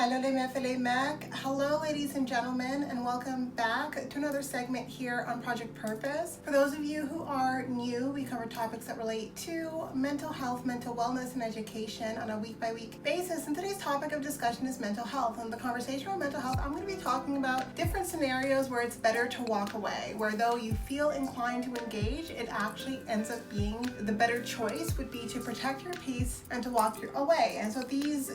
Hello, ladies and gentlemen, and welcome back to another segment here on Project Purpose. For those of you who are new, we cover topics that relate to mental health, mental wellness, and education on a week-by-week basis. And today's topic of discussion is mental health. And the conversation on mental health, I'm going to be talking about different scenarios where it's better to walk away, where though you feel inclined to engage, it actually ends up being the better choice would be to protect your peace and to walk away. And so these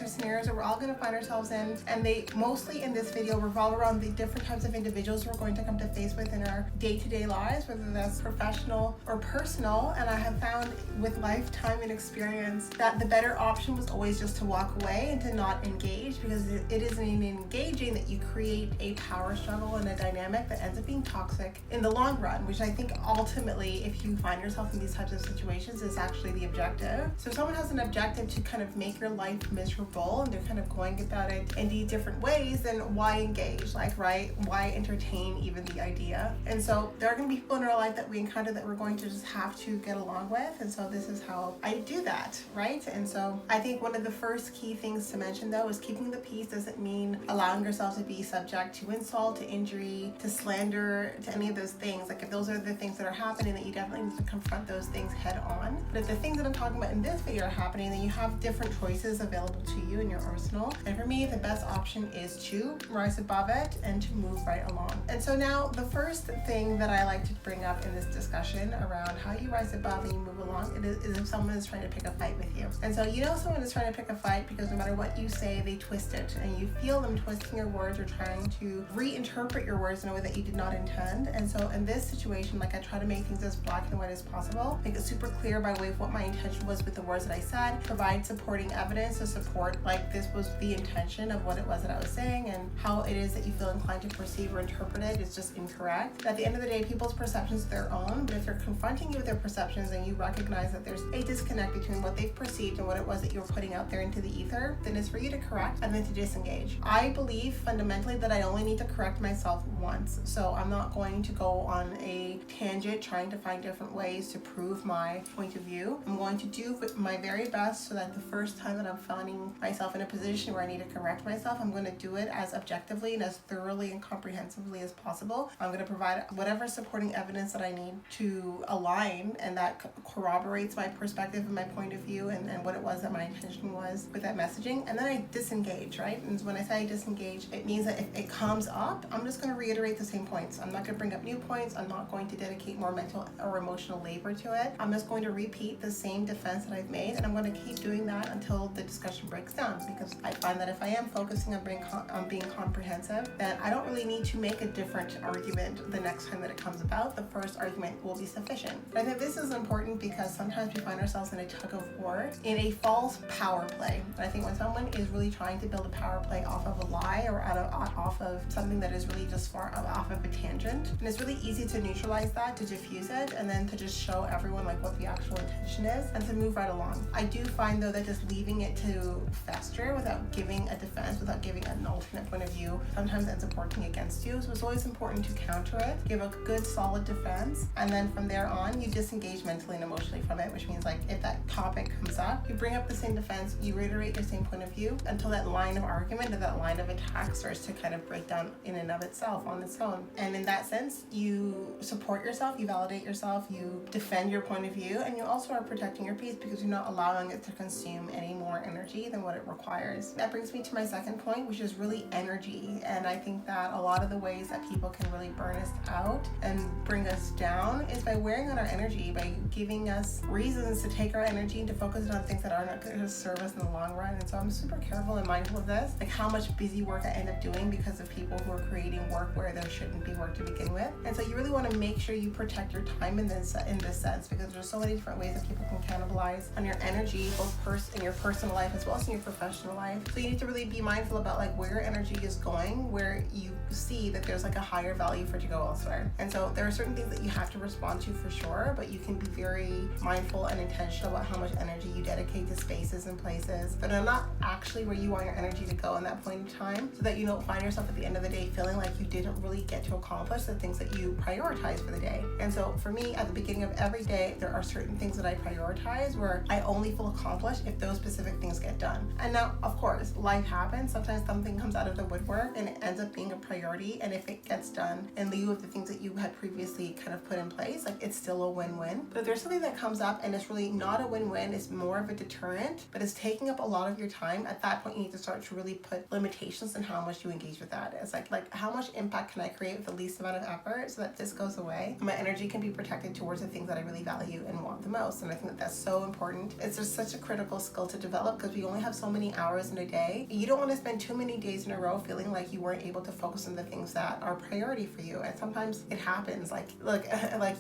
scenarios that we're all going to find ourselves in, and they mostly in this video revolve around the different types of individuals we're going to come to face with in our day-to-day lives, whether that's professional or personal. And I have found with lifetime and experience that the better option was always just to walk away and to not engage, because it isn't in engaging that you create a power struggle and a dynamic that ends up being toxic in the long run, which I think ultimately, if you find yourself in these types of situations, is actually the objective. So if someone has an objective to kind of make your life miserable and they're kind of going about it in these different ways, then why engage? Why entertain even the idea? And so there are going to be people in our life that we encounter that we're going to just have to get along with. And so this is how I do that, right? And so I think one of the first key things to mention, though, is keeping the peace doesn't mean allowing yourself to be subject to insult, to injury, to slander, to any of those things. Like if those are the things that are happening, that you definitely need to confront those things head on. But if the things that I'm talking about in this video are happening, then you have different choices available to you in your arsenal. And for me, the best option is to rise above it and to move right along. And so now the first thing that I like to bring up in this discussion around how you rise above and you move along is if someone is trying to pick a fight with you. And so you know someone is trying to pick a fight because no matter what you say, they twist it, and you feel them twisting your words or trying to reinterpret your words in a way that you did not intend. And so in this situation, like, I try to make things as black and white as possible, make it super clear by way of what my intention was with the words that I said, provide supporting evidence to support like this was the intention of what it was that I was saying, and how it is that you feel inclined to perceive or interpret it is just incorrect. At the end of the day, people's perceptions are their own, but if they're confronting you with their perceptions and you recognize that there's a disconnect between what they've perceived and what it was that you were putting out there into the ether, then it's for you to correct and then to disengage. I believe fundamentally that I only need to correct myself once, so I'm not going to go on a tangent trying to find different ways to prove my point of view. I'm going to do my very best so that the first time that I'm finding myself in a position where I need to correct myself, I'm going to do it as objectively and as thoroughly and comprehensively as possible. I'm going to provide whatever supporting evidence that I need to align and that corroborates my perspective and my point of view and what it was that my intention was with that messaging. And then I disengage, right? And when I say I disengage, it means that if it comes up, I'm just going to reiterate the same points. I'm not going to bring up new points. I'm not going to dedicate more mental or emotional labor to it. I'm just going to repeat the same defense that I've made, and I'm going to keep doing that until the discussion breaks down, because I find that if I am focusing on being comprehensive, then I don't really need to make a different argument the next time that it comes about. The first argument will be sufficient. But I think this is important because sometimes we find ourselves in a tug of war, in a false power play. And I think when someone is really trying to build a power play off of a lie or off of something that is really just far off of a tangent, and it's really easy to neutralize that, to diffuse it, and then to just show everyone like what the actual intention is and to move right along. I do find though that just leaving it to fester without giving a defense, without giving an alternate point of view, sometimes ends up working against you. So it's always important to counter it, give a good solid defense, and then from there on you disengage mentally and emotionally from it, which means like if that topic comes up, you bring up the same defense, you reiterate your same point of view until that line of argument or that line of attack starts to kind of break down in and of itself on its own. And in that sense, you support yourself, you validate yourself, you defend your point of view, and you also are protecting your peace because you're not allowing it to consume any more energy than what it requires. That brings me to my second point, which is really energy. And I think that a lot of the ways that people can really burn us out and bring us down is by wearing on our energy, by giving us reasons to take our energy and to focus it on things that are not going to serve us in the long run. And so I'm super careful and mindful of this, like how much busy work I end up doing because of people who are creating work where there shouldn't be work to begin with. And so you really want to make sure you protect your time in this sense, because there's so many different ways that people can cannibalize on your energy, both in your personal life as well as in your professional life. So you need to really be mindful about like where your energy is going, where you see that there's like a higher value for it to go elsewhere. And so there are certain things that you have to respond to for sure, but you can be very mindful and intentional about how much energy you dedicate to spaces and places that are not actually where you want your energy to go in that point in time, so that you don't find yourself at the end of the day feeling like you didn't really get to accomplish the things that you prioritize for the day. And so for me, at the beginning of every day, there are certain things that I prioritize where I only feel accomplished if those specific things get done. done. And now, of course, life happens. Sometimes something comes out of the woodwork and it ends up being a priority. And if it gets done in lieu of the things that you had previously kind of put in place, like it's still a win-win. But if there's something that comes up and it's really not a win-win, it's more of a deterrent, but it's taking up a lot of your time, at that point you need to start to really put limitations on how much you engage with that. It's like how much impact can I create with the least amount of effort so that this goes away? My energy can be protected towards the things that I really value and want the most. And I think that that's so important. It's just such a critical skill to develop because we only have so many hours in a day. You don't want to spend too many days in a row feeling like you weren't able to focus on the things that are priority for you. And sometimes it happens, like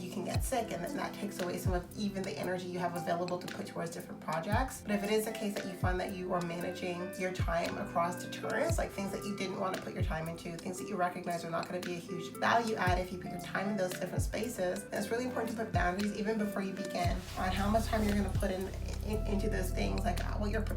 you can get sick, and then that takes away some of even the energy you have available to put towards different projects. But if it is the case that you find that you are managing your time across deterrents, like things that you didn't want to put your time into, things that you recognize are not going to be a huge value add if you put your time in those different spaces, then it's really important to put boundaries even before you begin on how much time you're going to put into those things, like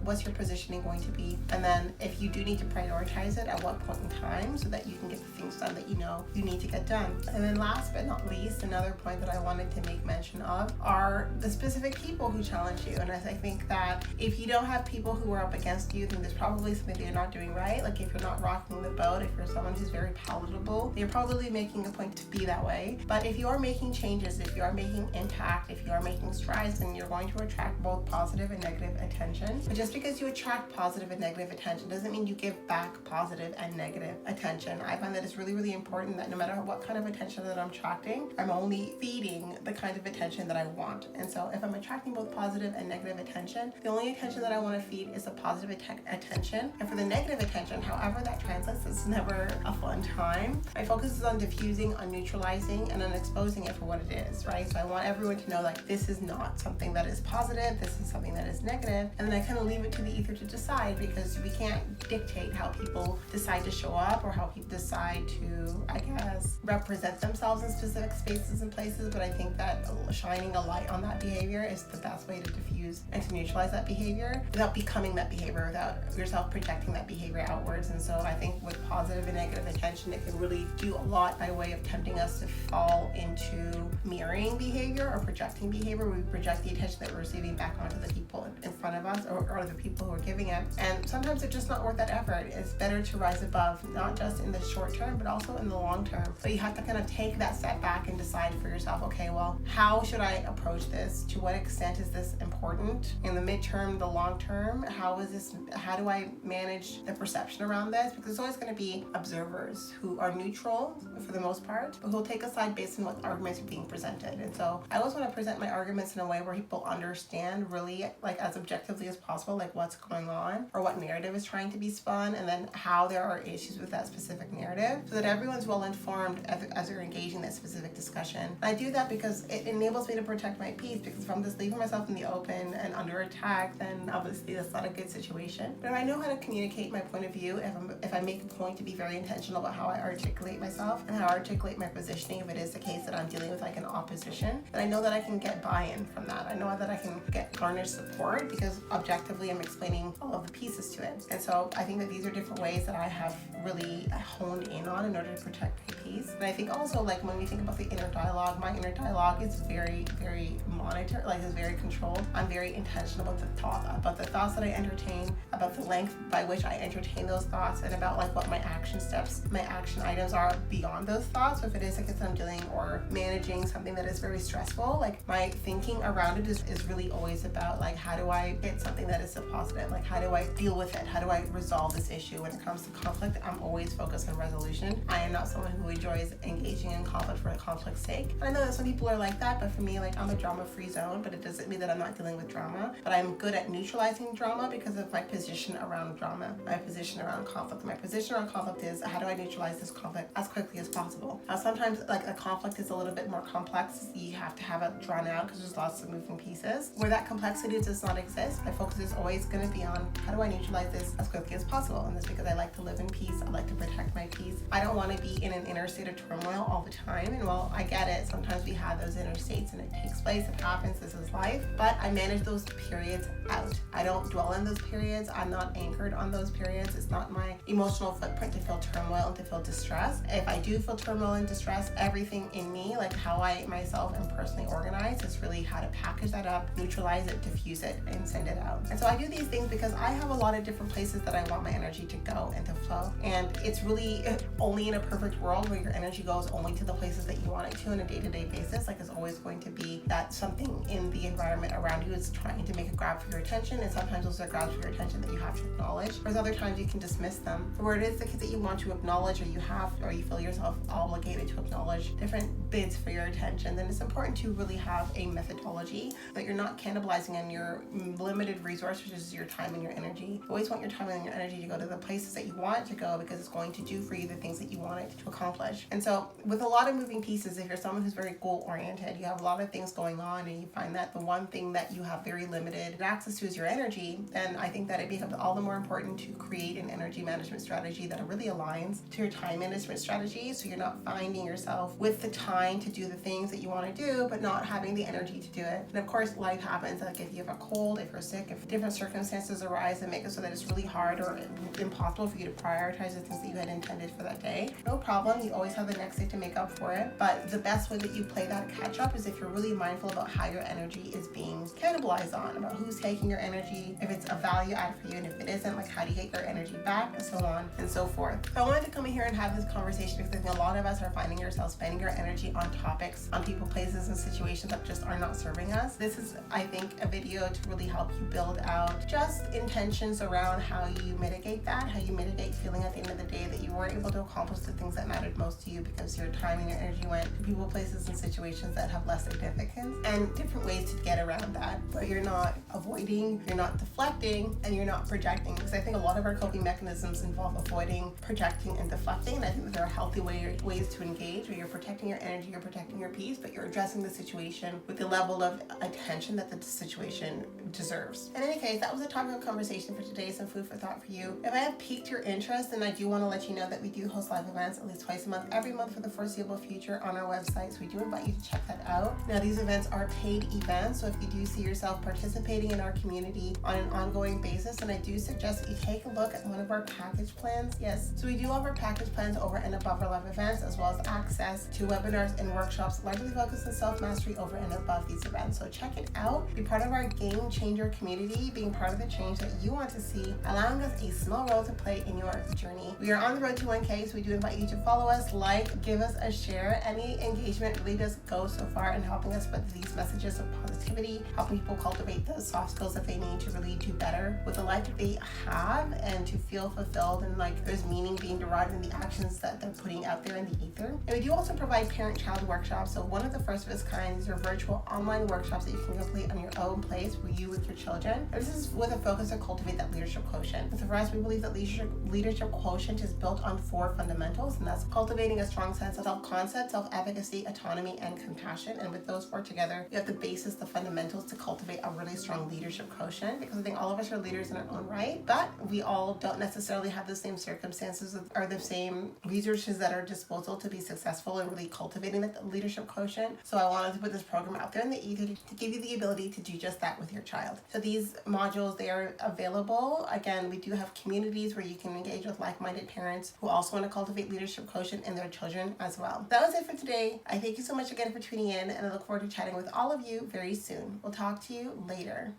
what's your positioning going to be, and then if you do need to prioritize it, at what point in time, so that you can get the things done that you know you need to get done. And then last but not least, another point that I wanted to make mention of are the specific people who challenge you. And I think that if you don't have people who are up against you, then there's probably something that you're not doing right. Like if you're not rocking the boat, if you're someone who's very palatable, you're probably making a point to be that way. But if you are making changes, if you are making impact, if you are making strides, then you're going to attract both positive and negative attention. But just because you attract positive and negative attention doesn't mean you give back positive and negative attention. I find that it's really, really important that no matter what kind of attention that I'm attracting, I'm only feeding the kind of attention that I want. And so if I'm attracting both positive and negative attention, the only attention that I want to feed is the positive attention. And for the negative attention, however that translates, it's never a fun time. My focus is on diffusing, on neutralizing, and on exposing it for what it is, right? So I want everyone to know, like, this is not something that is positive, this is something that is negative, and then I kind of leave it to the ether to decide, because we can't dictate how people decide to show up or how people decide to, I guess, represent themselves in specific spaces and places. But I think that shining a light on that behavior is the best way to diffuse and to neutralize that behavior without becoming that behavior, without yourself projecting that behavior outwards. And so I think with positive and negative attention, it can really do a lot by way of tempting us to fall into mirroring behavior or projecting behavior, where we project the attention that we're receiving back onto the people in front of us or the people who are giving it. And sometimes it's just not worth that effort. It's better to rise above, not just in the short term, but also in the long term. But you have to kind of take that step back and decide for yourself, okay, well, how should I approach this? To what extent is this important? In the midterm, the long term, how do I manage the perception around this? Because there's always going to be observers who are neutral for the most part, but who'll take a side based on what arguments are being presented. And so I always want to present my arguments in a way where people understand really, like, as objectively as possible, like what's going on or what narrative is trying to be spun, and then how there are issues with that specific narrative, so that everyone's well informed as they're engaging that specific discussion. And I do that because it enables me to protect my peace, because if I'm just leaving myself in the open and under attack, then obviously that's not a good situation. But if I know how to communicate my point of view, if I make a point to be very intentional about how I articulate myself and how I articulate my positioning, if it is the case that I'm dealing with like an opposition, then I know that I can get buy-in from that. I know that I can garner support because objectively I'm explaining all of the pieces to it. And so I think that these are different ways that I have really honed in on in order to protect my peace. And I think also, like, when we think about the inner dialogue, my inner dialogue is very, very monitored, like it's very controlled. I'm very intentional about the thoughts that I entertain, about the length by which I entertain those thoughts, and about like what my action steps, my action items are beyond those thoughts. So if it is like I'm dealing or managing something that is very stressful, like my thinking around it is really always about like, how do I hit something that is so positive? Like, how do I deal with it? How do I resolve this issue? When it comes to conflict, I'm always focused on resolution. I am not someone who enjoys engaging in conflict for conflict's sake. And I know that some people are like that, but for me, like, I'm a drama-free zone, but it doesn't mean that I'm not dealing with drama. But I'm good at neutralizing drama because of my position around drama, my position around conflict. My position around conflict is, how do I neutralize this conflict as quickly as possible? Now, sometimes like a conflict is a little bit more complex. You have to have it drawn out because there's lots of moving pieces. Where that complexity does not exist, my focus is always going to be on, how do I neutralize this as quickly as possible? And that's because I like to live in peace. I like to protect my peace. I don't want to be in an inner inner state of turmoil all the time. And while I get it, sometimes we have those inner states and it takes place, it happens, this is life. But I manage those periods out. I don't dwell in those periods. I'm not anchored on those periods. It's not my emotional footprint to feel turmoil and to feel distress. If I do feel turmoil and distress, everything in me, like how I myself am personally organized, is really how to package that up, neutralize it, diffuse it, and send it out. And so I do these things because I have a lot of different places that I want my energy to go and to flow. And it's really only in a perfect world where your energy goes only to the places that you want it to on a day-to-day basis. Like, it's always going to be that something in the environment around you is trying to make a grab for your attention, and sometimes those are grabs for your attention that you have to acknowledge. Whereas other times you can dismiss them. So where it is the kids that you want to acknowledge, or you feel yourself obligated to acknowledge different bids for your attention, then it's important to really have a methodology that you're not cannibalizing on your limited resource, which is your time and your energy. You always want your time and your energy to go to the places that you want it to go, because it's going to do for you the things that you want it to accomplish. And so with a lot of moving pieces, if you're someone who's very goal oriented, you have a lot of things going on, and you find that the one thing that you have very limited access to is your energy, then I think that it becomes all the more important to create an energy management strategy that really aligns to your time management strategy, so you're not finding yourself with the time to do the things that you want to do but not having the energy to do it. And of course, life happens. Like, if you have a cold, if you're sick, if different circumstances arise that make it so that it's really hard or impossible for you to prioritize the things that you had intended for that day, no problem. You always have the next day to make up for it. But the best way that you play that catch up is if you're really mindful about how your energy is being cannibalized on, about who's taking your energy, if it's a value add for you, and if it isn't, like, how do you get your energy back, and so on and so forth. So I wanted to come in here and have this conversation because I think a lot of us are finding yourselves spending your energy on topics, on people, places, and situations that just are not serving us. This is, I think, a video to really help you build out just intentions around how you mitigate that, how you mitigate feeling at the end of the day that you weren't able to accomplish the things that mattered most to you because your time and your energy went to people, places, and situations that have less significance, and different ways to get around that, where you're not avoiding, you're not deflecting, and you're not projecting. Because I think a lot of our coping mechanisms involve avoiding, projecting, and deflecting, and I think that there are healthy ways to engage where you're protecting your energy, you're protecting your peace, but you're addressing the situation with the level of attention that the situation deserves. In any case, that was a topic of conversation for today, some food for thought for you. If I have piqued your interest, then I do want to let you know that we do host live events at least twice a month, every month for the foreseeable future on our website, so we do invite you to check that out. Now, these events are paid events, so if you do see yourself participating in our community on an ongoing basis, then I do suggest that you take a look at one of our package plans. Yes, so we do offer package plans over and above our live events, as well as access to webinars and workshops largely focused on self-mastery over and above these events. So check it out, be part of our game changer community, being part of the change that you want to see, allowing us a small role to play in your journey. We are on the road to 1K, so we do invite you to follow us, like, give us a share. Any engagement really does go so far in helping us spread these messages of positivity, helping people cultivate the soft skills that they need to really do better with the life that they have, and to feel fulfilled, and like there's meaning being derived in the actions that they're putting out there in the ether. And we do also provide parent-child workshops. So one of the first of its kind, these are virtual online workshops that you can complete on your own place for you with your children. And this is with a focus to cultivate that leadership quotient. And so for us, we believe that leadership quotient is built on 4 fundamentals, and that's cultivating a strong sense of self-concept, self-efficacy, autonomy, and compassion. And with those 4 together, you have the basis, the fundamentals to cultivate a really strong leadership quotient, because I think all of us are leaders in our own right, but we all don't necessarily have the same circumstances or the same resources at our disposal to be successful in really cultivating that leadership quotient. So I wanted to put this program out there in the ether to give you the ability to do just that with your child. So these modules, they are available. Again, we do have communities where you can engage with like-minded parents who also want to cultivate leadership quotient in their children as well. That was it for today. I thank you so much again for tuning in, and I look forward to chatting with all of you very soon. We'll talk to you later.